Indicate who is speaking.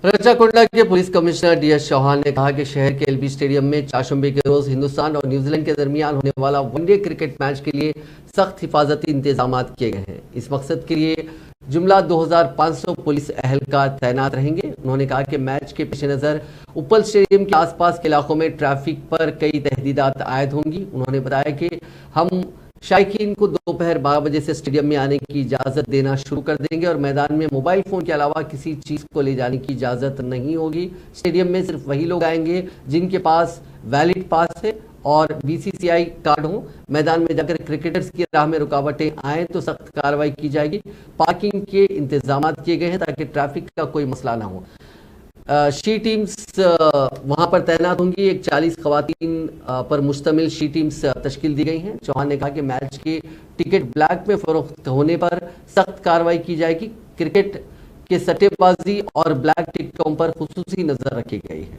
Speaker 1: रचा कुंडला के police commissioner DS. Chauhan ने कहा कि शहर के एलबी स्टेडियम में चारशंबे के रोज हिंदुस्तान और न्यूजीलैंड के दरमियान होने वाला वनडे क्रिकेट मैच के लिए सख्त हिफाजती इंतजाम किए गए हैं। इस मकसद के लिए जुमला 2500 पुलिस एहलकार तैनात रहेंगे। उन्होंने कहा कि मैच के पेश नज़र उपल स्टेडियम के आसपास के इलाकों में ट्रैफिक पर कई तहदीदात आयद होंगी। उन्होंने बताया कि हम शायकीन को दोपहर 12 बजे से स्टेडियम में आने की इजाज़त देना शुरू कर देंगे और मैदान में मोबाइल फ़ोन के अलावा किसी चीज़ को ले जाने की इजाज़त नहीं होगी। स्टेडियम में सिर्फ वही लोग आएंगे जिनके पास वैलिड पास है और बीसीसीआई कार्ड हो। मैदान में जाकर क्रिकेटर्स की राह में रुकावटें आएँ तो सख्त कार्रवाई की जाएगी। पार्किंग के इंतजाम किए गए हैं ताकि ट्रैफिक का कोई मसला ना हो। शी टीम्स वहां पर तैनात होंगी। एक 40 खवातीन पर मुश्तमिल शी टीम्स तश्कील दी गई हैं। चौहान ने कहा कि मैच के टिकट ब्लैक में फरोख्त होने पर सख्त कार्रवाई की जाएगी। क्रिकेट के सट्टेबाजी और ब्लैक टिकटों पर खुसूसी नजर रखी गई है।